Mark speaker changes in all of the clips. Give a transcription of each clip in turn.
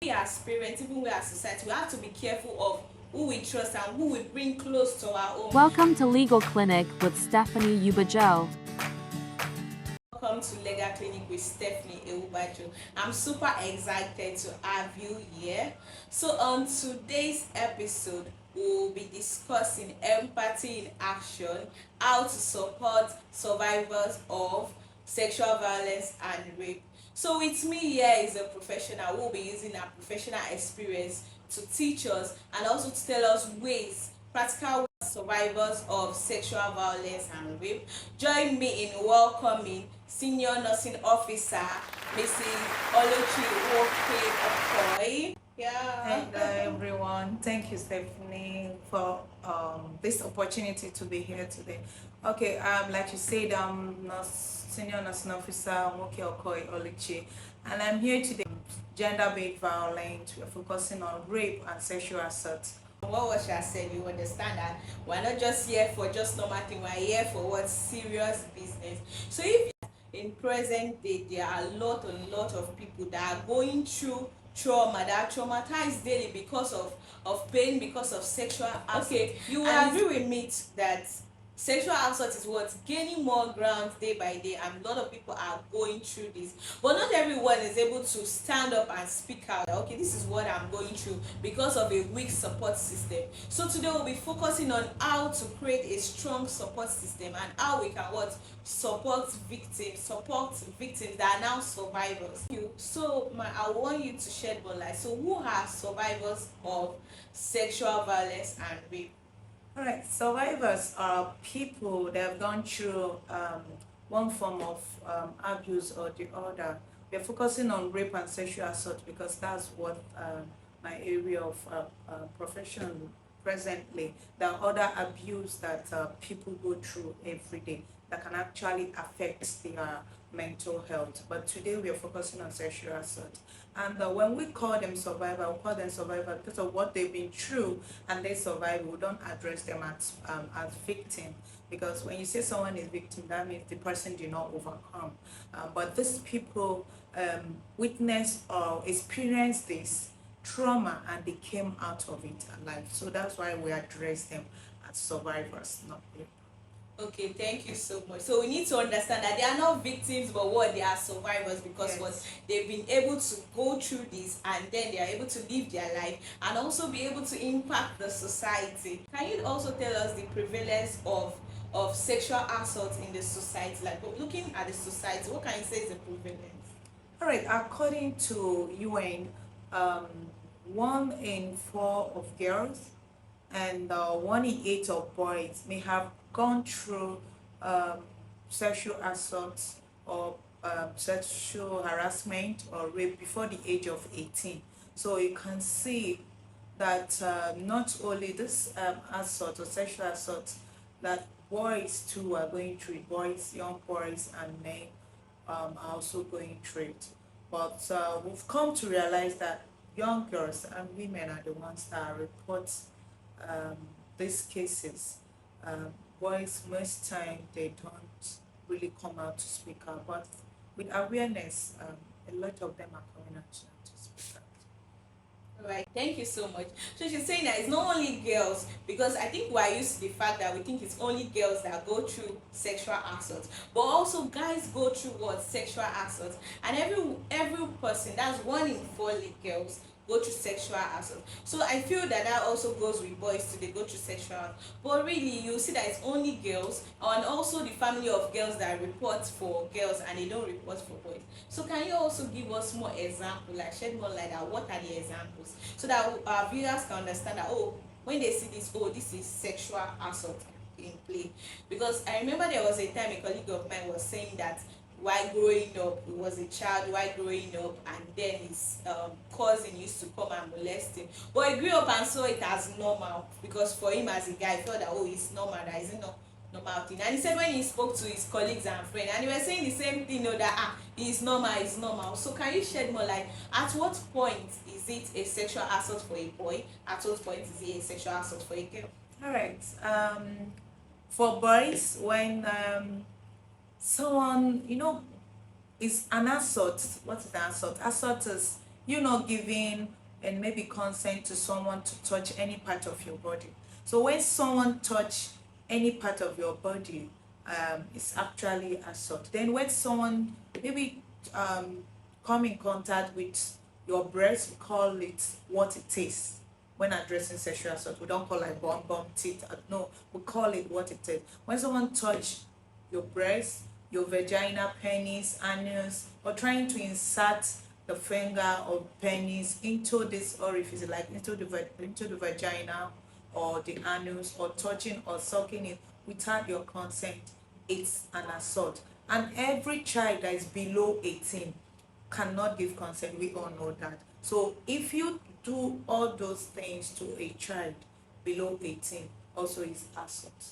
Speaker 1: We as parents, even we as society, we have to be careful of who we trust and who we bring close to our own.
Speaker 2: Welcome to Legal Clinic with Stephanie Ubajo.
Speaker 1: Welcome to Legal Clinic with Stephanie Ewubajo. I'm super excited to have you here. So on today's episode, we'll be discussing empathy in action, how to support survivors of sexual violence and rape. So with me here is a professional who will be using our professional experience to teach us and also to tell us ways, practical ways survivors of sexual violence and rape. Join me in welcoming Senior Nursing Officer Mrs. Oluchi Woke Okoy. Yeah.
Speaker 3: Hello everyone. Thank you, Stephanie, for this opportunity to be here today. Okay, like you said, I'm Senior Nursing Officer Moke Okoy Oluchi, and I'm here today. Gender-based violence. We're focusing on rape and sexual assault.
Speaker 1: What she has said, you understand that we're not just here for just normal thing, we're here for what serious business. So if in present day there are a lot of people that are going through trauma, that are traumatized daily because of pain, because of sexual assault. Okay, you will agree with me that sexual assault is what's gaining more ground day by day, and a lot of people are going through this, but not everyone is able to stand up and speak out. Okay, this is what I'm going through because of a weak support system. So today we'll be focusing on how to create a strong support system and how we can what support victims that are now survivors. So I want you to shed more light. So who are survivors of sexual violence and rape?
Speaker 3: All right, survivors are people that have gone through one form of abuse or the other. We're focusing on rape and sexual assault because that's what my area of profession presently. There are other abuse that people go through every day that can actually affect their mental health. But today we are focusing on sexual assault. And when we call them survivor, we call them survivor because of what they've been through and they survive. We don't address them as victim, because when you say someone is victim, that means the person did not overcome. But these people witness or experience this trauma and they came out of it alive. So that's why we address them as survivors, not victims.
Speaker 1: Okay, thank you so much. So we need to understand that they are not victims, but what they are survivors because
Speaker 3: Yes.
Speaker 1: what they've been able to go through this and then they are able to live their life and also be able to impact the society. Can you also tell us the prevalence of sexual assault in the society? Like looking at the society, what can you say is the prevalence?
Speaker 3: All right, according to UN, 1 in 4 of girls and 1 in 8 of boys may have gone through um, sexual assault or sexual harassment or rape before the age of 18. So you can see that not only this assault or sexual assault, that boys too are going through it. Boys, young boys and men are also going through it. But we've come to realize that young girls and women are the ones that report um, these cases. Um, Boys, most time, they don't really come out to speak out. But with awareness, a lot of them are coming out now to speak out.
Speaker 1: All right, thank you so much. So she's saying that it's not only girls, because I think we're used to the fact that we think it's only girls that go through sexual assault, but also guys go through what sexual assault, and every person, that's 1 in 4 girls go through sexual assault. So I feel that that also goes with boys too, they go through sexual assault. But really you see that it's only girls, and also the family of girls that report for girls and they don't report for boys. So can you also give us more example, like shed more light at what are the examples, so that our viewers can understand that, oh, when they see this, oh, this is sexual assault in play. Because I remember there was a time a colleague of mine was saying that while growing up, he was a child while growing up, and then his cousin used to come and molest him, but he grew up and saw it as normal, because for him as a guy he felt that, oh, it's normal, that is not normal thing. And he said when he spoke to his colleagues and friends, and they were saying the same thing, that it's normal, it's normal. So can you shed more light, at what point is it a sexual assault for a boy, at what point is it a sexual assault for a girl?
Speaker 3: All right. For boys, when someone, is an assault. What is an assault? Assault is you not giving and maybe consent to someone to touch any part of your body. So when someone touch any part of your body, it's actually assault. Then when someone maybe um, come in contact with your breast, we call it what it is. When addressing sexual assault, we don't call like bum teeth. No, we call it what it is. When someone touch your breast, your vagina, penis, anus, or trying to insert the finger or penis into this orifice, like into the vagina or the anus, or touching or sucking it without your consent, it's an assault. And every child that is below 18 cannot give consent. We all know that. So if you do all those things to a child below 18, also is assault.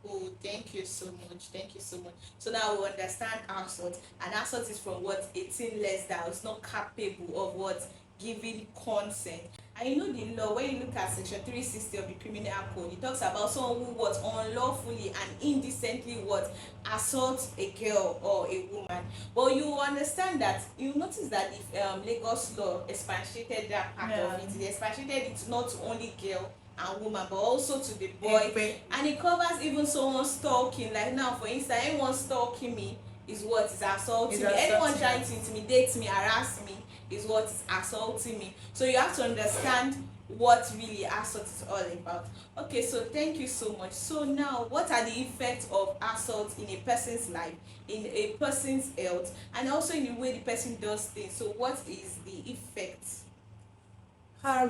Speaker 1: Oh, thank you so much. Thank you so much. So now we understand assault, and assault is from what 18 less that is not capable of what giving consent. And you know the law, when you look at section 360 of the criminal code, it talks about someone who was unlawfully and indecently what assault a girl or a woman. But you understand that you notice that if Lagos law expatiated that part
Speaker 3: Yeah.
Speaker 1: of it, they expatiated it not to only girl and woman but also to the boy,
Speaker 3: Every-
Speaker 1: and it covers even someone stalking. Like now, for instance, anyone stalking me is what is assaulting
Speaker 3: Is
Speaker 1: me. Anyone
Speaker 3: assaulting
Speaker 1: trying
Speaker 3: me.
Speaker 1: to intimidate me, harass me is what is assaulting me. So you have to understand what really assault is all about. Okay, so thank you so much. So now, what are the effects of assault in a person's life, in a person's health, and also in the way the person does things? So what is the effect?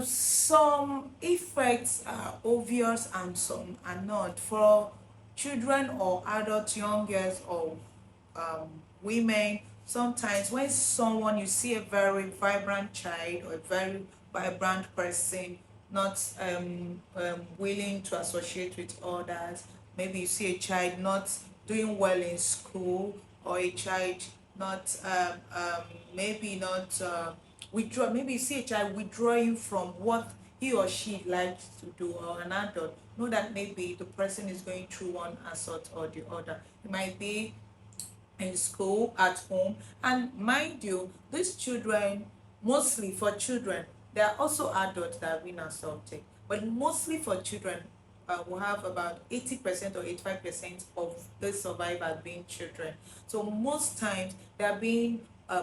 Speaker 3: Some effects are obvious and some are not. For children or adults, young girls or women, sometimes when someone, you see a very vibrant child or a very vibrant person, not willing to associate with others, maybe you see a child not doing well in school, or a child not maybe not withdraw, maybe you see a child withdrawing from what he or she likes to do, or an adult, know that maybe the person is going through one assault or the other. It might be in school, at home. And mind you, these children, mostly for children, there are also adults that have been assaulted, but mostly for children, we have about 80% or 85% of the survivors being children. So most times they are being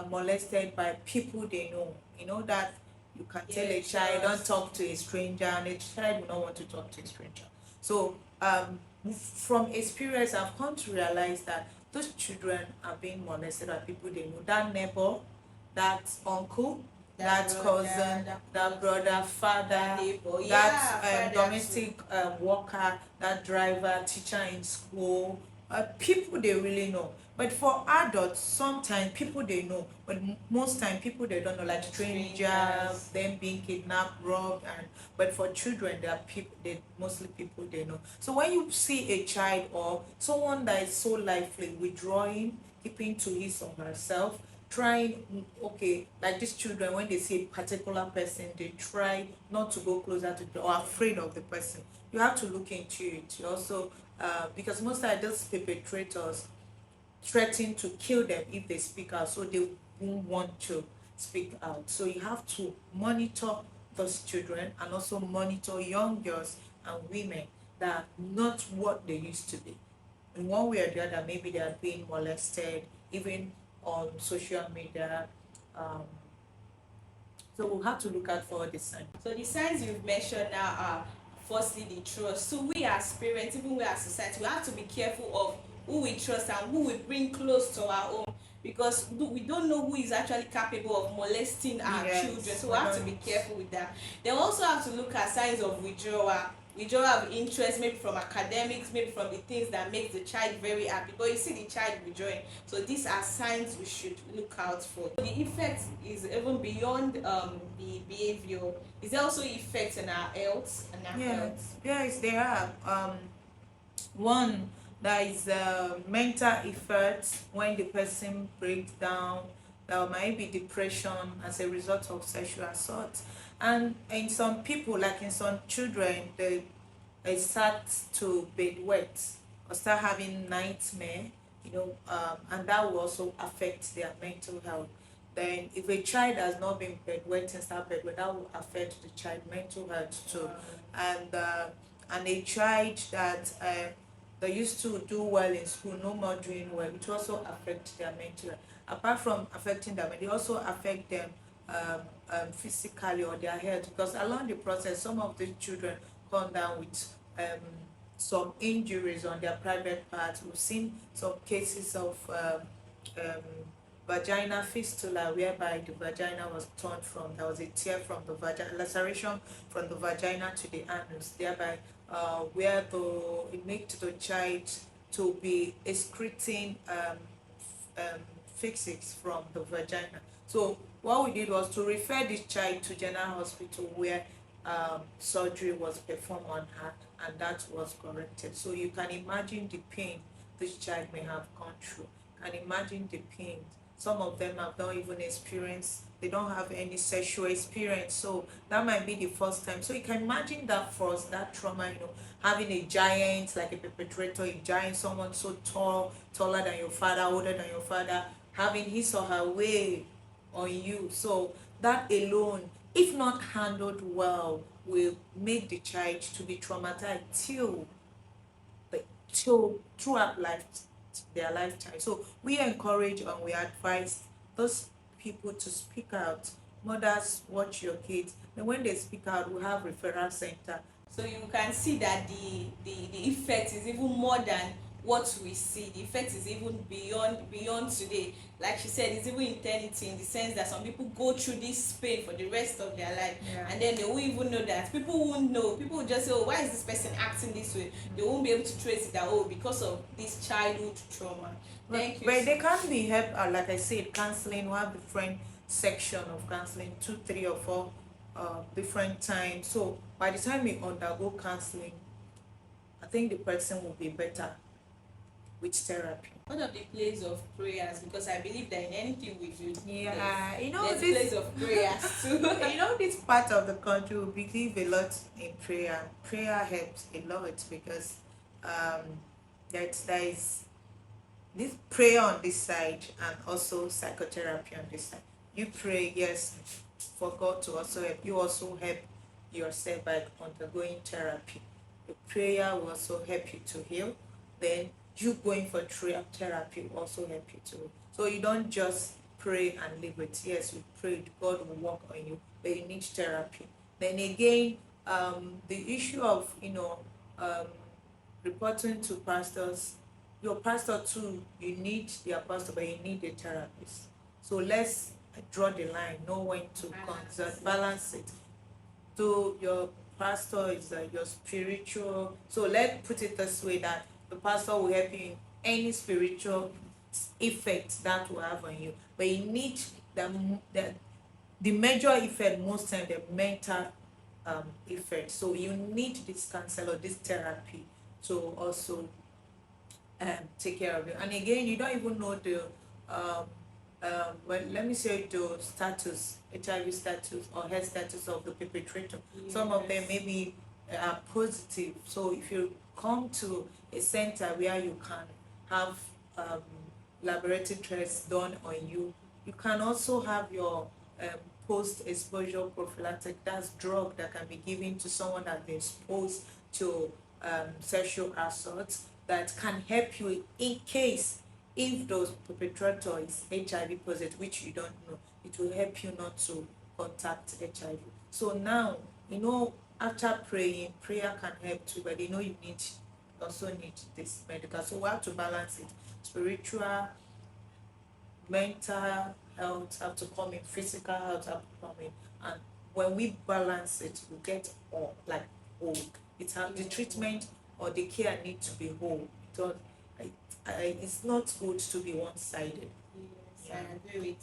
Speaker 3: molested by people they know. You know that you can tell a child, don't talk to a stranger, and a child will not want to talk to a stranger. So from experience, I've come to realize that those children are being molested by people they know. That neighbor, that uncle, that
Speaker 1: brother,
Speaker 3: cousin,
Speaker 1: that
Speaker 3: that brother, father,
Speaker 1: that neighbor, yeah,
Speaker 3: that
Speaker 1: father
Speaker 3: domestic worker, that driver, teacher in school, people they really know. But for adults, sometimes people they know, but most time people they don't know, like strangers,
Speaker 1: Strangers.
Speaker 3: them being kidnapped, robbed, and but for children, they are people, they mostly people they know. So when you see a child or someone that is so lively withdrawing, keeping to his or herself, trying, okay, like these children, when they see a particular person, they try not to go closer to or afraid of the person. You have to look into it. You also because most of those perpetrators threaten to kill them if they speak out, so they won't want to speak out. So you have to monitor those children, and also monitor young girls and women that are not what they used to be. In one way or the other, maybe they are being molested, even on social media. Um, so we'll have to look out for the signs.
Speaker 1: So the signs you've mentioned now are firstly the trust. So we as parents, even we as society, we have to be careful of who we trust and who we bring close to our own, because we don't know who is actually capable of molesting our
Speaker 3: Yes,
Speaker 1: children. So
Speaker 3: we
Speaker 1: we have to
Speaker 3: don't.
Speaker 1: be careful with that. Then we also have to look at signs of withdrawal of interest, maybe from academics, maybe from the things that make the child very happy, but you see the child withdrawing. So these are signs we should look out for. The effect is even beyond the behavior. Is there also effects on our health and our health?
Speaker 3: Yes, there are. One, that is mental effect when the person breaks down. There might be depression as a result of sexual assault. And in some people, like in some children, they start to bedwet or start having nightmare, and that will also affect their mental health. Then if a child has not been bedwetting, start bedwetting, that will affect the child mental health too. And a child that they used to do well in school, no more doing well, it also affect their mental health. Apart from affecting them, it also affect them physically or their health, because along the process, some of the children come down with some injuries on their private parts. We've seen some cases of um, vagina fistula, whereby the vagina was torn from, there was a tear from the vagina, laceration from the vagina to the anus, thereby where it makes the child to be excreting feces from the vagina. So what we did was to refer this child to General Hospital, where surgery was performed on her, and that was corrected. So you can imagine the pain this child may have gone through. And imagine the pain. Some of them have not even experienced, they don't have any sexual experience. So that might be the first time. So you can imagine that first, that trauma, having a giant, like a perpetrator, a giant, someone so tall, taller than your father, older than your father, having his or her way on you. So that alone, if not handled well, will make the child to be traumatized till throughout their lifetime. So we encourage and we advise those people to speak out. Mothers, watch your kids, and when they speak out, we have referral center.
Speaker 1: So you can see that the effect is even more than what we see. The effect is even beyond today. Like she said, it's even eternity, in the sense that some people go through this pain for the rest of their life.
Speaker 3: Yeah.
Speaker 1: And then they won't even know that. People won't know. People will just say, oh, why is this person acting this way? They won't be able to trace it, that, oh, because of this childhood trauma. Thank you.
Speaker 3: But they can be helped, like I said, counseling. We have different section of counseling, 2, 3, or 4 different times. So by the time we undergo counseling, I think the person will be better with therapy.
Speaker 1: What of the place of prayers? Because I believe that in anything we do,
Speaker 3: Yeah,
Speaker 1: there's place of prayers too.
Speaker 3: This part of the country, we believe a lot in prayer. Prayer helps a lot, because there is this prayer on this side and also psychotherapy on this side. You pray, yes, for God to also help. You also help yourself by undergoing therapy. The prayer will also help you to heal. Then you going for therapy will also help you to. So you don't just pray and leave it. Yes, you prayed, God will work on you, but you need therapy. Then again, the issue of reporting to pastors. Your pastor too, you need their pastor, but you need a therapist. So let's draw the line, know when to balance it. So your pastor is your spiritual. So let's put it this way, that the pastor will help you in any spiritual effect that will have on you. But you need the major effect most time, the mental effect. So you need this counselor, this therapy to also take care of you. And again, you don't even know the let me say the status, HIV status or health status of the perpetrator. Yes. Some of them maybe are positive. So if you come to a center where you can have laboratory tests done on you, you can also have your post-exposure prophylactic. That's drug that can be given to someone that's been exposed to sexual assault, that can help you in case if those perpetrator is HIV positive, which you don't know. It will help you not to contact HIV. So now, after praying, prayer can help too, but you also need this medical. So we have to balance it. Spiritual, mental health have to come in, physical health have to come in. And when we balance it, we get whole. The treatment or the care need to be whole. So it's not good to be one-sided.
Speaker 1: Yes, yeah. I agree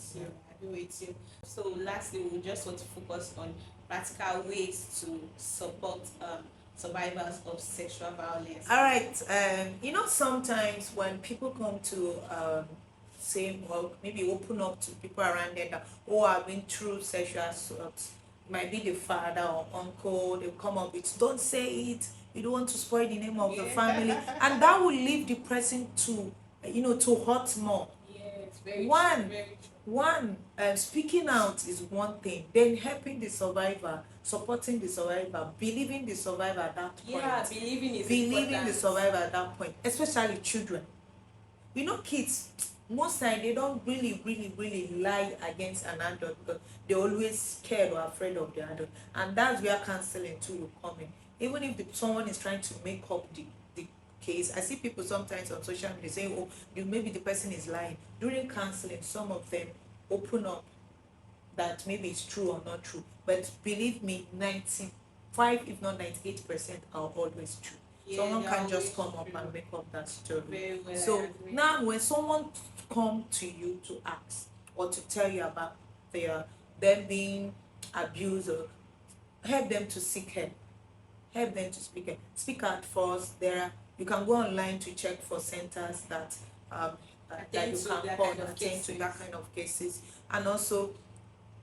Speaker 1: with you. So lastly, we just want to focus on practical ways to support survivors of sexual violence.
Speaker 3: All right. Sometimes when people come to say, or maybe open up to people around them that have been through sexual assault, might be the father or uncle, they'll come up with, don't say it, you don't want to spoil the name of the family, and that will lead the person to to hurt more.
Speaker 1: Yes, very
Speaker 3: One,
Speaker 1: true, very true.
Speaker 3: one, speaking out is one thing, then helping the survivor, supporting the survivor, believing the survivor at that point.
Speaker 1: Yeah, believing is
Speaker 3: Believing
Speaker 1: important.
Speaker 3: the survivor at that point, especially children. You know, kids, most time they don't really lie against an adult because they're always scared or afraid of the adult, and that's where counseling too will come in. Even if someone is trying to make up the case, I see people sometimes on social media saying, oh, maybe the person is lying. During counseling, some of them open up that maybe it's true or not true, but believe me, 95 if not 98% are always true.
Speaker 1: Yeah,
Speaker 3: Someone
Speaker 1: they're
Speaker 3: can just
Speaker 1: always
Speaker 3: come up
Speaker 1: true.
Speaker 3: and make up that story.
Speaker 1: Very well, I
Speaker 3: So
Speaker 1: agree.
Speaker 3: now when someone come to you to ask or to tell you about them being abused, or help them to seek help, help them to speak out first. You can go online to check for centers that um that
Speaker 1: Attend
Speaker 3: you
Speaker 1: to
Speaker 3: can
Speaker 1: that
Speaker 3: call
Speaker 1: kind
Speaker 3: and
Speaker 1: of
Speaker 3: attend to that
Speaker 1: cases.
Speaker 3: kind of cases. And also,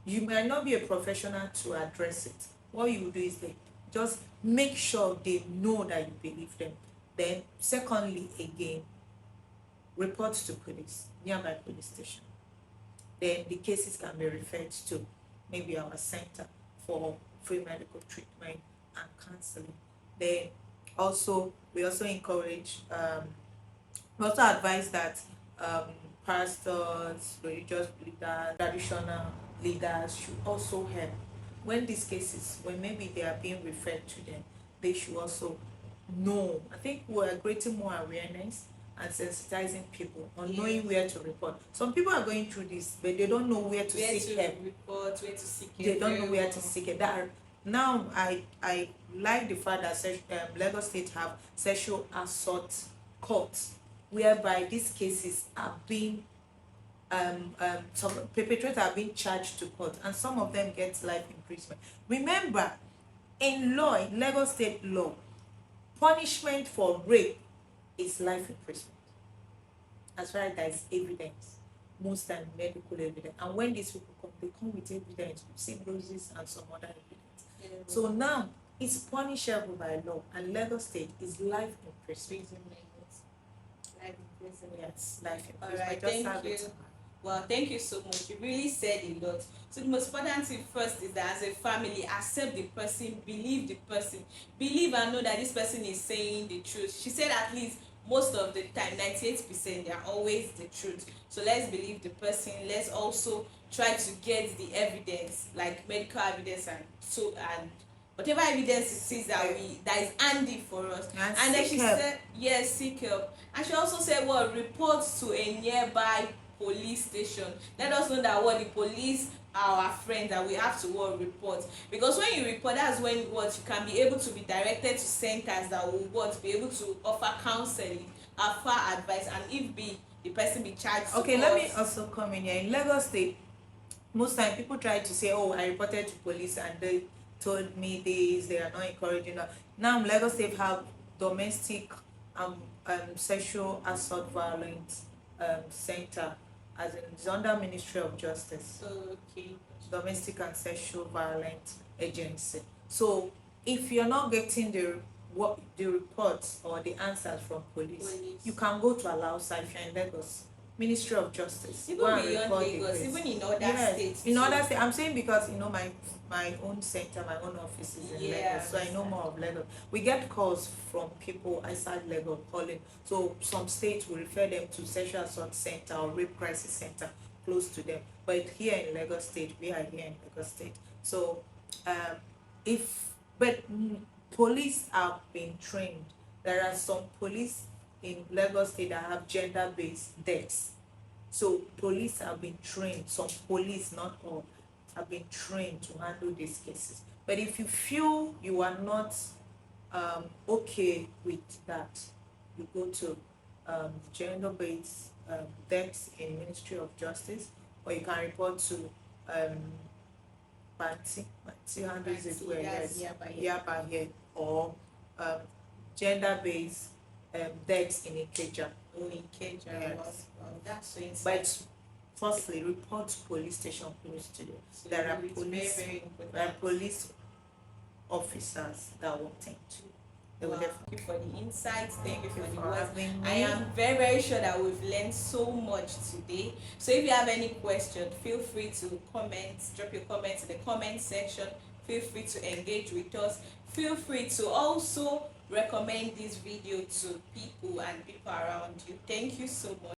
Speaker 3: you might not be a professional to address it. What you do is they just make sure they know that you believe them. Then secondly, again, report to police, nearby police station. Then the cases can be referred to maybe our center for free medical treatment and counseling. Then also, we also encourage, we also advise that um, pastors, religious leaders, traditional leaders should also help when these cases, when maybe they are being referred to them, they should also know. I think we're creating more awareness and sensitizing people on knowing where to report. Some people are going through this, but they don't know where to
Speaker 1: Where
Speaker 3: seek
Speaker 1: to
Speaker 3: help.
Speaker 1: report, where to seek help.
Speaker 3: They don't know
Speaker 1: Very
Speaker 3: where
Speaker 1: well.
Speaker 3: to seek it. That now I like the fact that Lagos State have sexual assault courts, whereby these cases are being some perpetrators are being charged to court, and some of them get life imprisonment. Remember, in law, in Lagos State law, punishment for rape is life imprisonment, as far as there is evidence, most time medical evidence. And when these people come, they come with evidence, you see bruises and some other evidence.
Speaker 1: Yeah.
Speaker 3: So now it's punishable by law, and Lagos State is life imprisonment.
Speaker 1: Life imprisonment.
Speaker 3: Yes, life
Speaker 1: All
Speaker 3: imprisonment.
Speaker 1: right,
Speaker 3: Just
Speaker 1: thank
Speaker 3: have
Speaker 1: you.
Speaker 3: it.
Speaker 1: Well, thank you so much. You really said a lot. So the most important thing first is that as a family, accept the person, believe the person, believe and know that this person is saying the truth. She said at least most of the time, 98%, they are always the truth. So let's believe the person. Let's also try to get the evidence, like medical evidence and whatever evidence it is that is handy for us. And then she said, yes, seek help. And she also said, well, report to a nearby police station. Let us know that what the police are our friends, that we have to report. Because when you report, that's when you can be able to be directed to centers that will be able to offer counseling, offer advice, and if the person be charged to
Speaker 3: Okay, let me
Speaker 1: us.
Speaker 3: also come in here. In Lagos State, most time people try to say, oh, I reported to police and they told me this, they are not encouraging that. Now Lagos State have domestic sexual assault violence center, as in it's under Ministry of Justice,
Speaker 1: Okay.
Speaker 3: domestic and sexual violence agency. So if you're not getting the reports or the answers from police, you can go to Alausa if you're in Lagos. Ministry of Justice. Go
Speaker 1: Even
Speaker 3: and
Speaker 1: beyond
Speaker 3: report the
Speaker 1: Lagos,
Speaker 3: case.
Speaker 1: even in other
Speaker 3: Yes,
Speaker 1: states.
Speaker 3: in
Speaker 1: too.
Speaker 3: other states. I'm saying because my own center, my own office is in
Speaker 1: Yeah,
Speaker 3: Lagos, so I know more of Lagos. We get calls from people outside Lagos calling. So some states will refer them to sexual assault center or rape crisis center close to them. But here in Lagos State, we are here in Lagos State. So if but police have been trained. There are some police in Lagos State that have gender-based deaths. So police have been trained, some police, not all, have been trained to handle these cases. But if you feel you are not okay with that, you go to gender-based deaths in Ministry of Justice, or you can report to Banti handles it well, yes, Yaba here, or gender-based deaths in Ikeja.
Speaker 1: Yes.
Speaker 3: Yes.
Speaker 1: That's so insightful.
Speaker 3: But firstly, report to police station close to you. There are
Speaker 1: It's
Speaker 3: police,
Speaker 1: very important.
Speaker 3: there are police officers that will tend to They will
Speaker 1: Wow.
Speaker 3: definitely.
Speaker 1: Thank you for the insights. Thank you for
Speaker 3: Thank you
Speaker 1: the
Speaker 3: for
Speaker 1: words.
Speaker 3: having me.
Speaker 1: I am very, very sure that we've learned so much today. So if you have any question, feel free to comment, drop your comments in the comment section. Feel free to engage with us. Feel free to also recommend this video to people and people around you. Thank you so much.